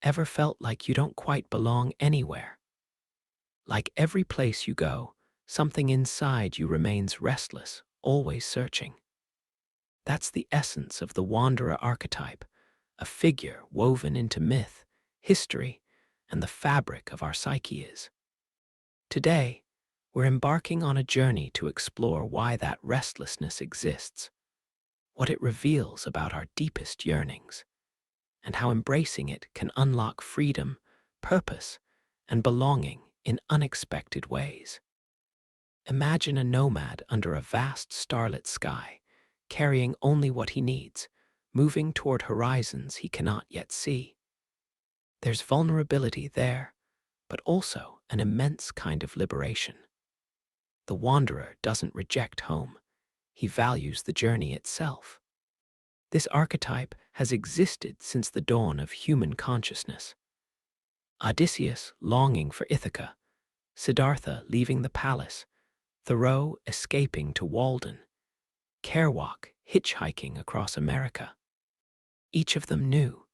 Ever felt like you don't quite belong anywhere? Like every place you go, something inside you remains restless, always searching. That's the essence of the Wanderer archetype, a figure woven into myth, history, and the fabric of our psyche is. Today, we're embarking on a journey to explore why that restlessness exists, what it reveals about our deepest yearnings, and how embracing it can unlock freedom, purpose, and belonging in unexpected ways. Imagine a nomad under a vast starlit sky, carrying only what he needs, moving toward horizons he cannot yet see. There's vulnerability there, but also an immense kind of liberation. The wanderer doesn't reject home, he values the journey itself. This archetype has existed since the dawn of human consciousness. Odysseus longing for Ithaca, Siddhartha leaving the palace, Thoreau escaping to Walden, Kerouac hitchhiking across America. Each of them knew.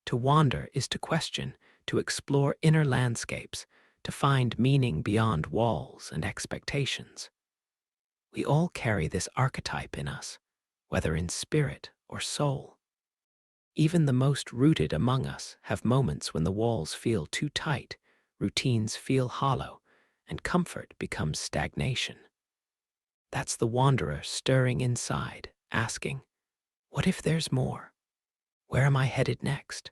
To wander is to question, to explore inner landscapes, to find meaning beyond walls and expectations. We all carry this archetype in us, whether in spirit or soul. Even the most rooted among us have moments when the walls feel too tight, routines feel hollow, and comfort becomes stagnation. That's the wanderer stirring inside, asking, what if there's more? Where am I headed next?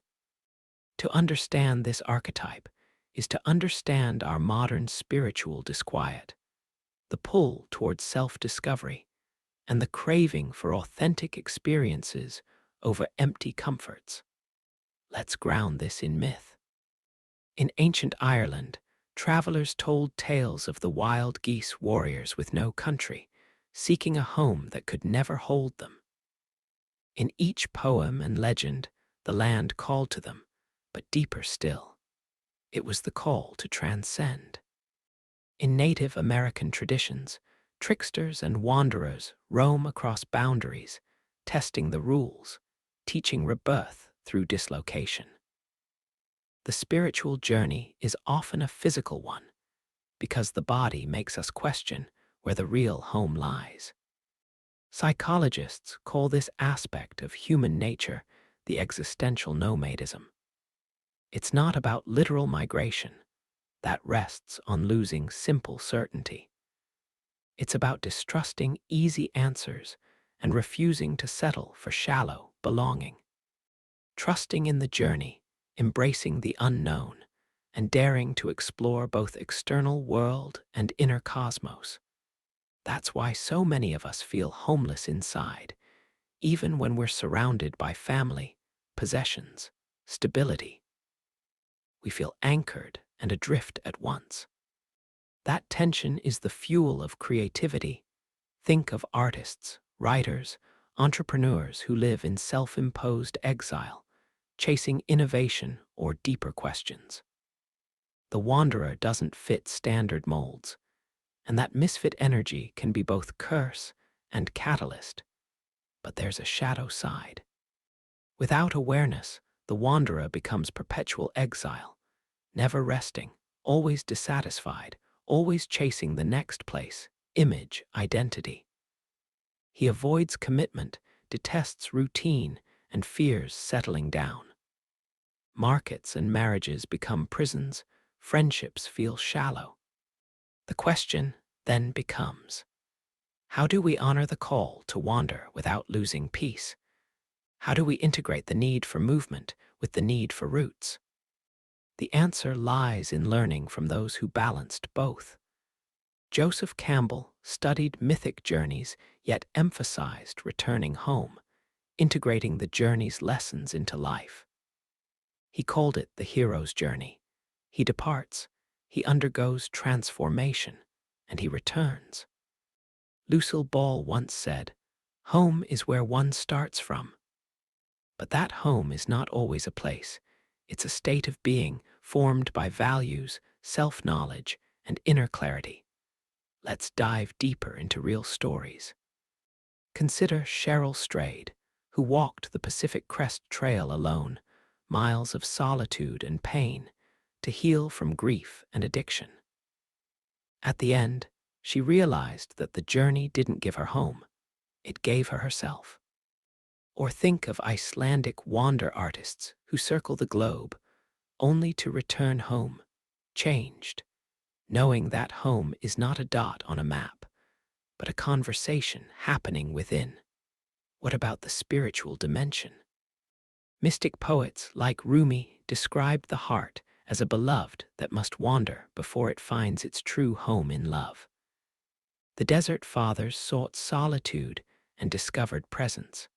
To understand this archetype is to understand our modern spiritual disquiet, the pull towards self-discovery, and the craving for authentic experiences over empty comforts. Let's ground this in myth. In ancient Ireland, travelers told tales of the wild geese warriors with no country, seeking a home that could never hold them. In each poem and legend, the land called to them, but deeper still, it was the call to transcend. In Native American traditions, tricksters and wanderers roam across boundaries, testing the rules, teaching rebirth through dislocation. The spiritual journey is often a physical one, because the body makes us question where the real home lies. Psychologists call this aspect of human nature the existential nomadism. It's not about literal migration that rests on losing simple certainty. It's about distrusting easy answers and refusing to settle for shallow belonging. Trusting in the journey, embracing the unknown, and daring to explore both external world and inner cosmos. That's why so many of us feel homeless inside, even when we're surrounded by family, possessions, stability. We feel anchored and adrift at once. That tension is the fuel of creativity. Think of artists, writers, entrepreneurs who live in self-imposed exile, chasing innovation or deeper questions. The wanderer doesn't fit standard molds, and that misfit energy can be both curse and catalyst. But there's a shadow side. Without awareness, the wanderer becomes perpetual exile, never resting, always dissatisfied, always chasing the next place, image, identity. He avoids commitment, detests routine, and fears settling down. Markets and marriages become prisons, friendships feel shallow. The question then becomes, how do we honor the call to wander without losing peace? How do we integrate the need for movement with the need for roots? The answer lies in learning from those who balanced both. Joseph Campbell studied mythic journeys, yet emphasized returning home, integrating the journey's lessons into life. He called it the hero's journey. He departs, he undergoes transformation, and he returns. Lucille Ball once said, "Home is where one starts from." But that home is not always a place. It's a state of being formed by values, self-knowledge, and inner clarity. Let's dive deeper into real stories. Consider Cheryl Strayed, who walked the Pacific Crest Trail alone, miles of solitude and pain to heal from grief and addiction. At the end, she realized that the journey didn't give her home, it gave her herself. Or think of Icelandic wander artists who circle the globe only to return home, changed, knowing that home is not a dot on a map, but a conversation happening within. What about the spiritual dimension? Mystic poets like Rumi described the heart as a beloved that must wander before it finds its true home in love. The Desert Fathers sought solitude and discovered presence.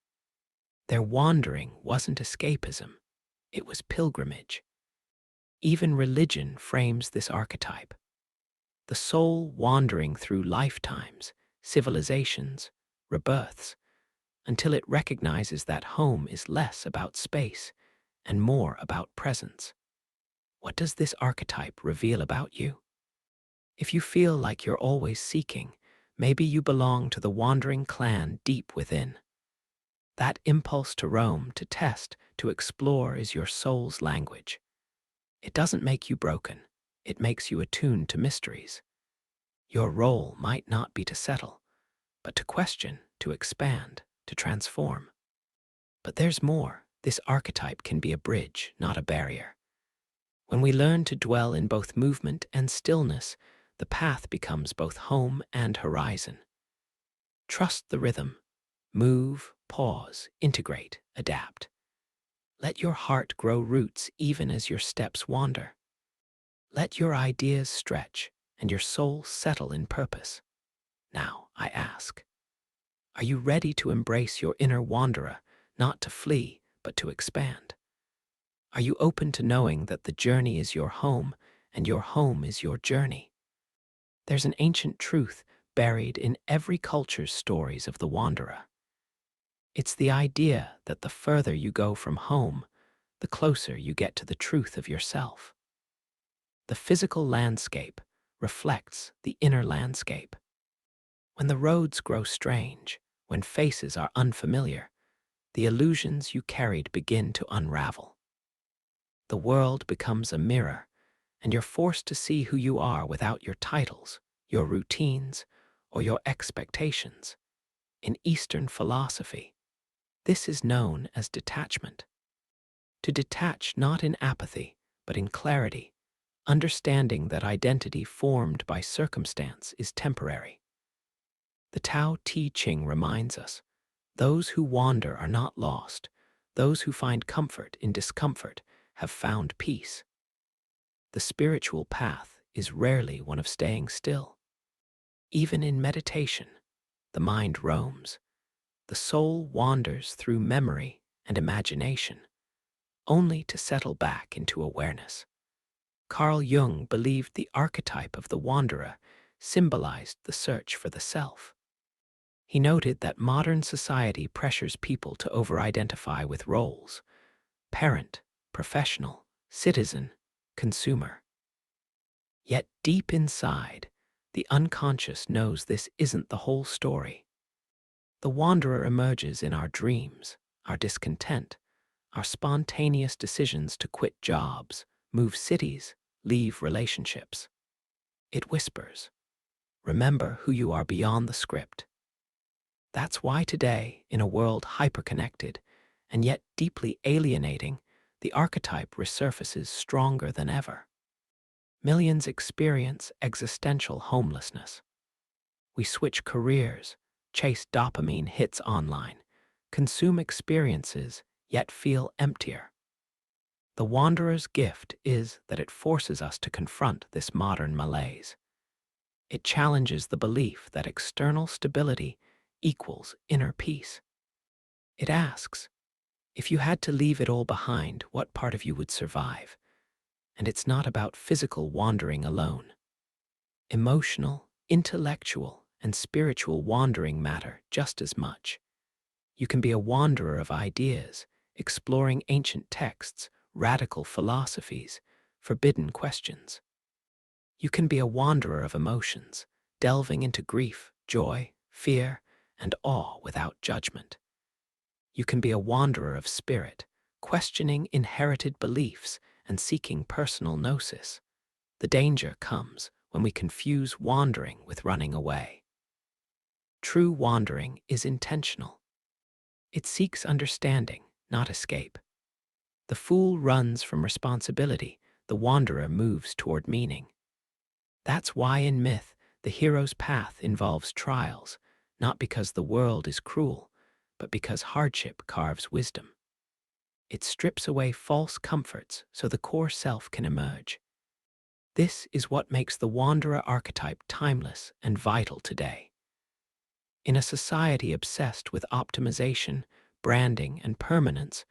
Their wandering wasn't escapism, it was pilgrimage. Even religion frames this archetype. The soul wandering through lifetimes, civilizations, rebirths, until it recognizes that home is less about space and more about presence. What does this archetype reveal about you? If you feel like you're always seeking, maybe you belong to the wandering clan deep within. That impulse to roam, to test, to explore is your soul's language. It doesn't make you broken, it makes you attuned to mysteries. Your role might not be to settle, but to question, to expand, to transform. But there's more. This archetype can be a bridge, not a barrier. When we learn to dwell in both movement and stillness, the path becomes both home and horizon. Trust the rhythm. Move, pause, integrate, adapt. Let your heart grow roots even as your steps wander. Let your ideas stretch and your soul settle in purpose. Now, I ask, are you ready to embrace your inner wanderer, not to flee, but to expand? Are you open to knowing that the journey is your home and your home is your journey? There's an ancient truth buried in every culture's stories of the wanderer. It's the idea that the further you go from home, the closer you get to the truth of yourself. The physical landscape reflects the inner landscape. When the roads grow strange, when faces are unfamiliar, the illusions you carried begin to unravel. The world becomes a mirror, and you're forced to see who you are without your titles, your routines, or your expectations. In Eastern philosophy, this is known as detachment. To detach not in apathy, but in clarity, understanding that identity formed by circumstance is temporary. The Tao Te Ching reminds us, those who wander are not lost. Those who find comfort in discomfort have found peace. The spiritual path is rarely one of staying still. Even in meditation, the mind roams. The soul wanders through memory and imagination, only to settle back into awareness. Carl Jung believed the archetype of the wanderer symbolized the search for the self. He noted that modern society pressures people to over-identify with roles: parent, professional, citizen, consumer. Yet deep inside, the unconscious knows this isn't the whole story. The wanderer emerges in our dreams, our discontent, our spontaneous decisions to quit jobs, move cities, leave relationships. It whispers, remember who you are beyond the script. That's why today, in a world hyperconnected and yet deeply alienating, the archetype resurfaces stronger than ever. Millions experience existential homelessness. We switch careers, chase dopamine hits online, consume experiences, yet feel emptier. The wanderer's gift is that it forces us to confront this modern malaise. It challenges the belief that external stability equals inner peace. It asks, if you had to leave it all behind, what part of you would survive? And it's not about physical wandering alone. Emotional, intellectual, and spiritual wandering matter just as much. You can be a wanderer of ideas, exploring ancient texts, radical philosophies, forbidden questions. You can be a wanderer of emotions, delving into grief, joy, fear, and awe without judgment. You can be a wanderer of spirit, questioning inherited beliefs and seeking personal gnosis. The danger comes when we confuse wandering with running away. True wandering is intentional. It seeks understanding, not escape. The fool runs from responsibility, the wanderer moves toward meaning. That's why in myth, the hero's path involves trials, not because the world is cruel, but because hardship carves wisdom. It strips away false comforts so the core self can emerge. This is what makes the Wanderer archetype timeless and vital today. In a society obsessed with optimization, branding, and permanence,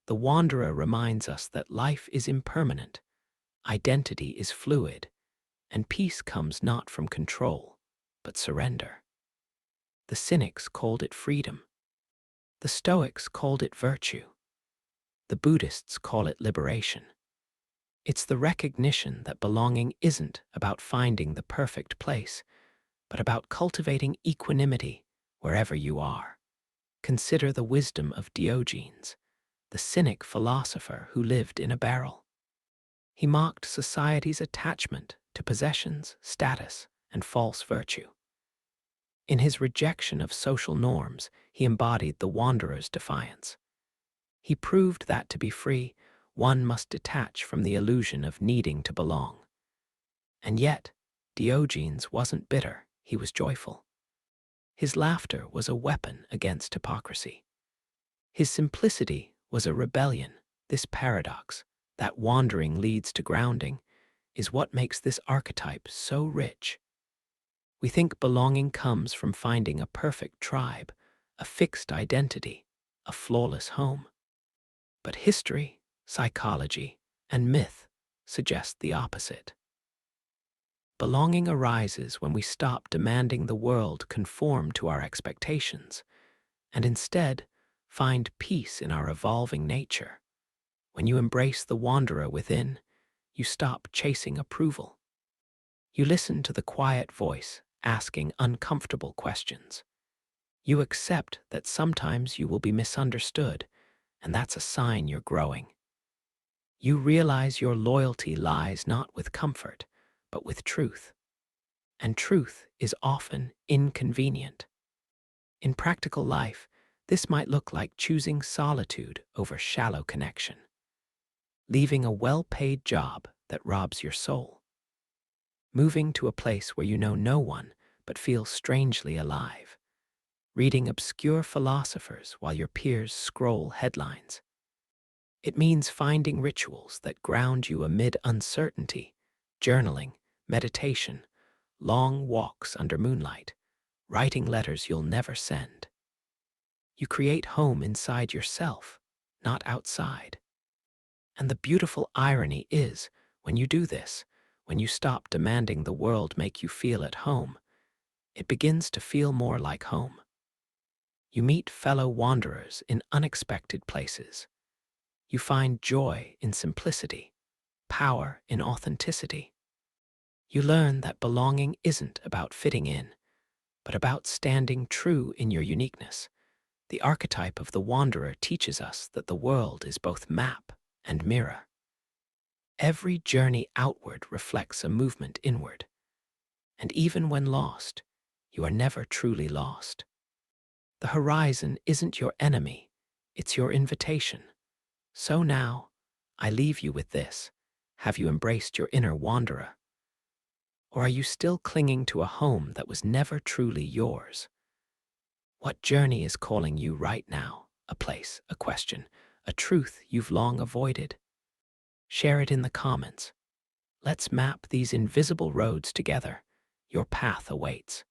the Wanderer reminds us that life is impermanent, identity is fluid, and peace comes not from control, but surrender. The Cynics called it freedom. The Stoics called it virtue. The Buddhists call it liberation. It's the recognition that belonging isn't about finding the perfect place, but about cultivating equanimity wherever you are. Consider the wisdom of Diogenes, the cynic philosopher who lived in a barrel. He mocked society's attachment to possessions, status, and false virtue. In his rejection of social norms, he embodied the wanderer's defiance. He proved that to be free, one must detach from the illusion of needing to belong. And yet, Diogenes wasn't bitter, he was joyful. His laughter was a weapon against hypocrisy. His simplicity was a rebellion. This paradox, that wandering leads to grounding, is what makes this archetype so rich. We think belonging comes from finding a perfect tribe, a fixed identity, a flawless home. But history, psychology, and myth suggest the opposite. Belonging arises when we stop demanding the world conform to our expectations, and instead find peace in our evolving nature. When you embrace the wanderer within, you stop chasing approval. You listen to the quiet voice asking uncomfortable questions. You accept that sometimes you will be misunderstood, and that's a sign you're growing. You realize your loyalty lies not with comfort, but with truth. And truth is often inconvenient. In practical life, this might look like choosing solitude over shallow connection, leaving a well-paid job that robs your soul, moving to a place where you know no one but feel strangely alive, reading obscure philosophers while your peers scroll headlines. It means finding rituals that ground you amid uncertainty, journaling, meditation, long walks under moonlight, writing letters you'll never send. You create home inside yourself, not outside. And the beautiful irony is, when you do this, when you stop demanding the world make you feel at home, it begins to feel more like home. You meet fellow wanderers in unexpected places. You find joy in simplicity, power in authenticity. You learn that belonging isn't about fitting in, but about standing true in your uniqueness. The archetype of the wanderer teaches us that the world is both map and mirror. Every journey outward reflects a movement inward. And even when lost, you are never truly lost. The horizon isn't your enemy, it's your invitation. So now, I leave you with this. Have you embraced your inner wanderer? Or are you still clinging to a home that was never truly yours? What journey is calling you right now? A place, a question, a truth you've long avoided? Share it in the comments. Let's map these invisible roads together. Your path awaits.